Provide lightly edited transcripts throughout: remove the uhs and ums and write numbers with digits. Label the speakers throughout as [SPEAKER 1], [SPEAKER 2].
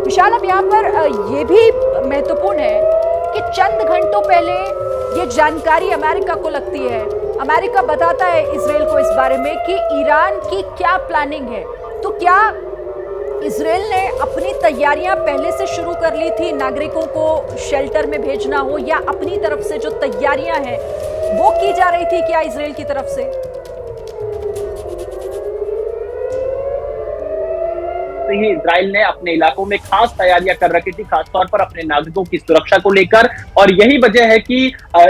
[SPEAKER 1] विशाल, अब यहाँ पर ये भी महत्वपूर्ण है कि चंद घंटों पहले ये जानकारी अमेरिका को लगती है। अमेरिका बताता है इजराइल को इस बारे में कि ईरान की क्या प्लानिंग है। तो क्या इजराइल ने अपनी तैयारियां पहले से शुरू कर ली थी, नागरिकों को शेल्टर में भेजना हो, या अपनी तरफ से जो तैयारियां हैं वो की जा रही थी क्या इजराइल की तरफ से?
[SPEAKER 2] ही इजराइल ने अपने इलाकों में खास तैयारियां कर रखी थी, खासतौर पर अपने नागरिकों की सुरक्षा को लेकर। और यही वजह है कि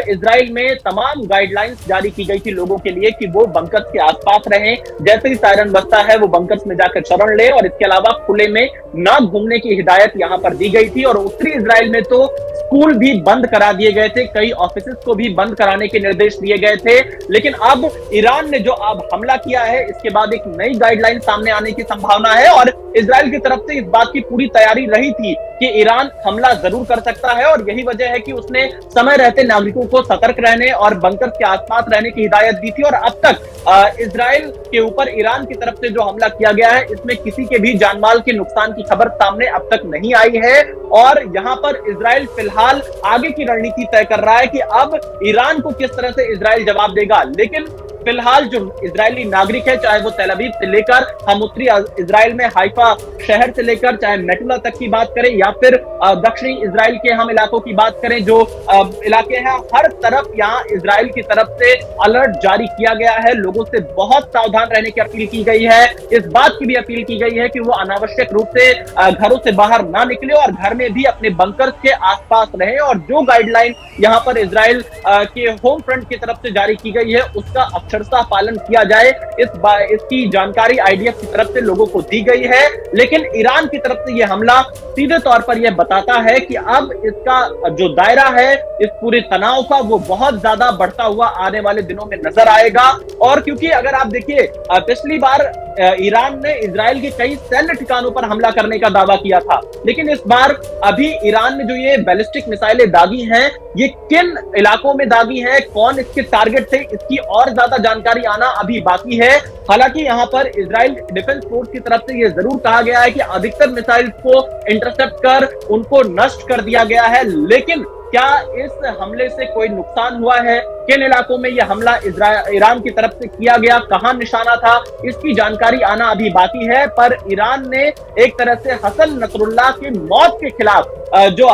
[SPEAKER 2] इजराइल में तमाम गाइडलाइंस जारी की गई थी लोगों के लिए कि वो बंकर्स के आसपास रहें। जैसे ही सायरन बजता है वो बंकर्स में जाकर शरण ले, और इसके अलावा खुले में ना घूमने की हिदायत यहां पर दी गई थी। और उत्तरी इजराइल में तो स्कूल भी बंद करा दिए गए थे, कई ऑफिस को भी बंद कराने के निर्देश दिए गए थे। लेकिन अब ईरान ने जो अब हमला किया है, इसके बाद एक नई गाइडलाइन सामने आने की संभावना है। और इजराइल की तरफ से इस बात की पूरी तैयारी रही थी कि ईरान हमला जरूर कर सकता है, और यही वजह है कि उसने समय रहते नागरिकों को सतर्क रहने और बंकर के आसपास रहने की हिदायत दी थी। और अब तक इजराइल के ऊपर ईरान की तरफ से जो हमला किया गया है, इसमें किसी के भी जानमाल के नुकसान की खबर सामने अब तक नहीं आई है। और यहां पर इजराइल फिलहाल आगे की रणनीति तय कर रहा है कि अब ईरान को किस तरह से इजराइल जवाब देगा। लेकिन फिलहाल जो इजरायली नागरिक है, चाहे वो तेल अवीव से लेकर हम उत्तरी इजराइल में हाइफा शहर से लेकर चाहे मेटुला तक की बात करें, या फिर दक्षिणी इजराइल के हम इलाकों की बात करें, जो इलाके हैं, हर तरफ यहाँ इजराइल की तरफ से अलर्ट जारी किया गया है। लोगों से बहुत सावधान रहने की अपील की गई है। इस बात की भी अपील की गई है कि वो अनावश्यक रूप से घरों से बाहर ना निकले और घर में भी अपने बंकर्स के आसपास रहे। और जो गाइडलाइन यहाँ पर इजराइल के होम फ्रंट की तरफ से जारी की गई है, उसका अक्षरशः पालन किया जाए, इसकी जानकारी आईडीएफ की तरफ से लोगों को दी गई है। लेकिन ईरान की तरफ से यह हमला सीधे तौर पर यह बताता है कि अब इसका जो दायरा है इस पूरे तनाव का, वो बहुत ज्यादा बढ़ता हुआ आने वाले दिनों में नजर आएगा। और क्योंकि अगर आप देखिए, पिछली बार ईरान ने इजराइल के कई सैन्य ठिकानों पर हमला करने का दावा किया था, लेकिन इस बार अभी ईरान ने जो ये बैलिस्टिक मिसाइलें दागी हैं, ये किन इलाकों में दागी हैं, कौन इसके टारगेट थे, इसकी और ज्यादा जानकारी आना अभी बाकी है। हालांकि यहाँ पर इजराइल डिफेंस फोर्स की तरफ से यह जरूर कहा गया है कि अधिकतर मिसाइल को इंटरसेप्ट कर उनको नष्ट कर दिया गया है। लेकिन क्या इस हमले से कोई नुकसान हुआ है, किन इलाकों में यह हमला ईरान की तरफ से किया गया, कहां निशाना था, इसकी जानकारी आना अभी बाकी है। पर ईरान ने एक तरह से हसन नसरुल्लाह की मौत के खिलाफ जो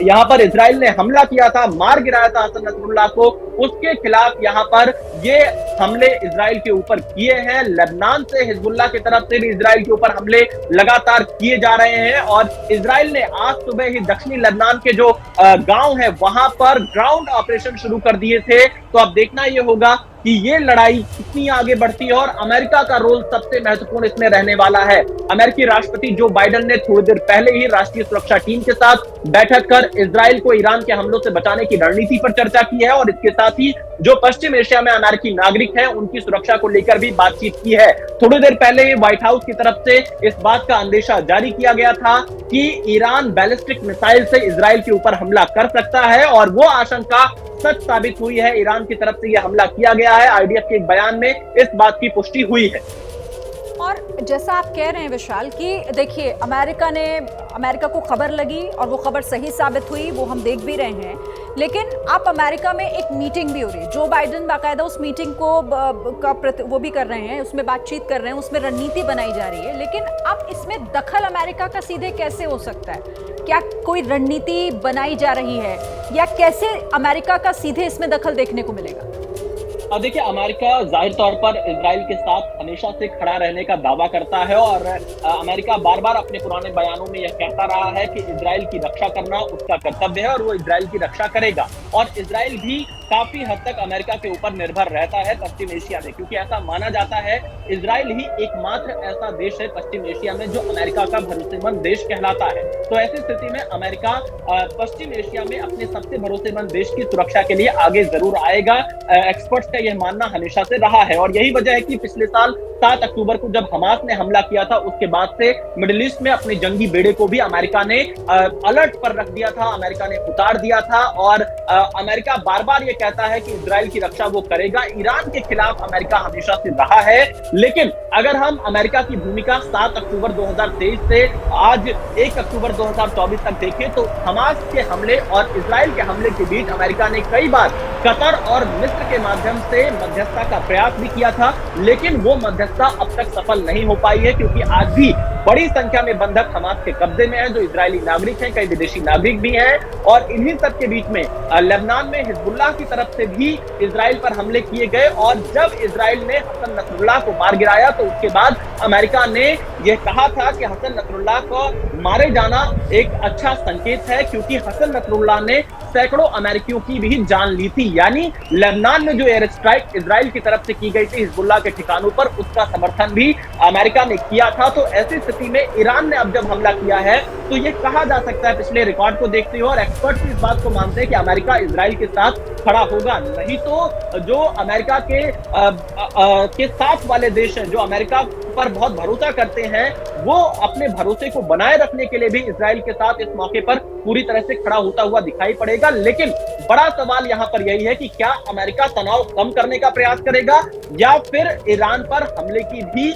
[SPEAKER 2] यहां पर इजराइल ने हमला किया था, मार गिराया था हसन नसरुल्लाह को, उसके खिलाफ यहां पर ये हमले इजराइल के ऊपर किए हैं। लेबनान से हिजबुल्लाह की तरफ से भी इजराइल के ऊपर हमले लगातार किए जा रहे हैं। और इजराइल ने आज सुबह ही दक्षिणी लेबनान के जो गांव है, वहां पर ग्राउंड ऑपरेशन शुरू कर दिए थे। तो अब देखना यह होगा कि ये लड़ाई कितनी आगे बढ़ती है, और अमेरिका का रोल सबसे महत्वपूर्ण इसमें रहने वाला है। अमेरिकी राष्ट्रपति जो बाइडेन ने थोड़ी देर पहले ही राष्ट्रीय सुरक्षा टीम के साथ बैठक कर इजराइल को ईरान के हमलों से बचाने की रणनीति पर चर्चा की है, और इसके साथ ही जो पश्चिम एशिया में अमेरिकी नागरिक हैं, उनकी सुरक्षा को लेकर भी बातचीत की है। थोड़ी देर पहले ही व्हाइट हाउस की तरफ से इस बात का अंदेशा जारी किया गया था कि ईरान बैलिस्टिक मिसाइल से इजराइल के ऊपर हमला कर सकता है, और वो आशंका सच साबित हुई है। ईरान की तरफ से यह हमला किया गया है, आईडीएफ के एक बयान में इस बात की पुष्टि हुई है।
[SPEAKER 1] और जैसा आप कह रहे हैं विशाल कि देखिए, अमेरिका को खबर लगी और वो खबर सही साबित हुई, वो हम देख भी रहे हैं। लेकिन आप अमेरिका में एक मीटिंग भी हो रही है, जो बाइडेन बाकायदा उस मीटिंग को वो भी कर रहे हैं, उसमें बातचीत कर रहे हैं, उसमें रणनीति बनाई जा रही है। लेकिन अब इसमें दखल अमेरिका का सीधे कैसे हो सकता है? क्या कोई रणनीति बनाई जा रही है, या कैसे अमेरिका का सीधे इसमें दखल देखने को मिलेगा?
[SPEAKER 2] अब देखिए, अमेरिका जाहिर तौर पर इजराइल के साथ हमेशा से खड़ा रहने का दावा करता है, और अमेरिका बार बार अपने पुराने बयानों में यह कहता रहा है कि इजराइल की रक्षा करना उसका कर्तव्य है, और वो इजराइल की रक्षा करेगा। और इजराइल भी काफी हद तक अमेरिका के ऊपर निर्भर रहता है पश्चिम एशिया में, क्योंकि ऐसा माना जाता है इजराइल ही एकमात्र ऐसा देश है पश्चिम एशिया में जो अमेरिका का भरोसेमंद देश कहलाता है। तो ऐसी स्थिति में अमेरिका पश्चिम एशिया में अपने सबसे भरोसेमंद देश की सुरक्षा के लिए आगे जरूर आएगा। एक्सपर्ट्स का यह मानना हमेशा से रहा है, और यही वजह है कि पिछले साल 7 अक्टूबर को जब हमास ने हमला किया था उसके बाद से मिडिल ईस्ट में अपने जंगी बेड़े को भी अमेरिका ने अलर्ट पर रख दिया था, अमेरिका ने उतार दिया था और अमेरिका बार-बार ये कहता है कि इजराइल की रक्षा वो करेगा। ईरान के खिलाफ अमेरिका हमेशा से रहा है, लेकिन अगर हम अमेरिका की भूमिका 7 अक्टूबर 2023 से आज 1 अक्टूबर 2024 तक देखें तो हमास के हमले और इजराइल के हमले के बीच अमेरिका ने कई बार कतर और मिस्र के माध्यम से मध्यस्थता का प्रयास भी किया था, लेकिन वो मध्यस्थता अब तक सफल नहीं हो पाई है क्योंकि आज भी बड़ी संख्या में बंधक हमास के कब्जे में हैं, जो इजरायली नागरिक हैं, कई विदेशी नागरिक भी हैं और इन्हीं सब के बीच में लेबनान में हिजबुल्लाह की तरफ से भी इजराइल पर हमले किए गए और जब इजराइल ने हसन नसरुल्लाह को मार गिराया तो उसके बाद अमेरिका ने यह कहा था कि हसन नसरुल्लाह को मारे जाना एक अच्छा संकेत है क्योंकि हसन नसरुल्लाह ने सैकड़ों अमेरिकियों की भी जान ली थी। यानी लेबनान में जो एयर स्ट्राइक इजराइल की तरफ से की गई थी हिजबुल्लाह के ठिकानों पर, उसका समर्थन भी अमेरिका ने किया था। तो ऐसी स्थिति में ईरान ने अब जब हमला किया है तो ये कहा जा सकता है, पिछले रिकॉर्ड को देखते हुए और एक्सपर्ट्स इस बात को मानते हैं कि अमेरिका इजराइल के साथ खड़ा होगा। नहीं तो जो अमेरिका के साथ वाले देश हैं, जो अमेरिका पर बहुत भरोसा करते हैं, वो अपने भरोसे को बनाए रखने के लिए भी इजराइल के साथ इस मौके पर पूरी तरह से खड़ा होता हुआ दिखाई पड़ेगा। लेकिन बड़ा सवाल यहां पर यही है कि क्या अमेरिका तनाव कम करने का प्रयास करेगा या फिर ईरान पर हमले की भी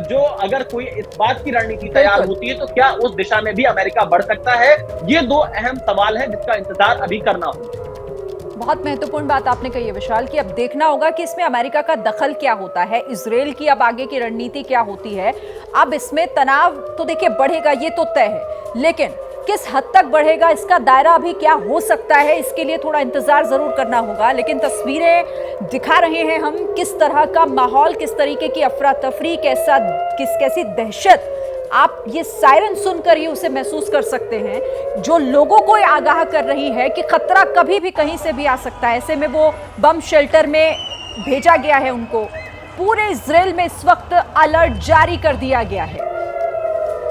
[SPEAKER 2] जो अगर कोई इस बात की रणनीति तैयार होती है तो क्या उस दिशा में भी अमेरिका बढ़ सकता है? ये दो अहम सवाल हैं जिसका इंतजार अभी करना होगा।
[SPEAKER 1] बहुत महत्वपूर्ण बात आपने कही है विशाल कि अब देखना होगा कि इसमें अमेरिका का दखल क्या होता है, इजराइल की अब आगे की रणनीति क्या होती है। अब इसमें तनाव तो देखिए बढ़ेगा, ये तो तय है, लेकिन किस हद तक बढ़ेगा, इसका दायरा अभी क्या हो सकता है, इसके लिए थोड़ा इंतजार जरूर करना होगा। लेकिन तस्वीरें दिखा रहे हैं हम किस तरह का माहौल, किस तरीके की अफरा तफरी, कैसी दहशत आप ये सायरन सुनकर ही उसे महसूस कर सकते हैं, जो लोगों को आगाह कर रही है कि खतरा कभी भी कहीं से भी आ सकता है। ऐसे में वो बम शेल्टर में भेजा गया है उनको। पूरे इजराइल में इस वक्त अलर्ट जारी कर दिया गया है,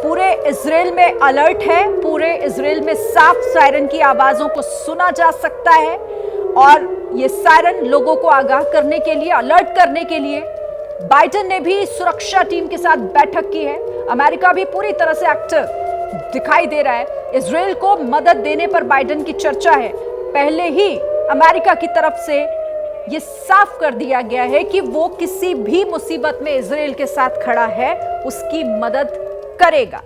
[SPEAKER 1] पूरे इजराइल में अलर्ट है, पूरे इजराइल में साफ सायरन की आवाजों को सुना जा सकता है और ये सायरन लोगों को आगाह करने के लिए, अलर्ट करने के लिए बाइडेन ने भी सुरक्षा टीम के साथ बैठक की है। अमेरिका भी पूरी तरह से एक्टिव दिखाई दे रहा है। इजराइल को मदद देने पर बाइडेन की चर्चा है। पहले ही अमेरिका की तरफ से ये साफ कर दिया गया है कि वो किसी भी मुसीबत में इजराइल के साथ खड़ा है, उसकी मदद करेगा।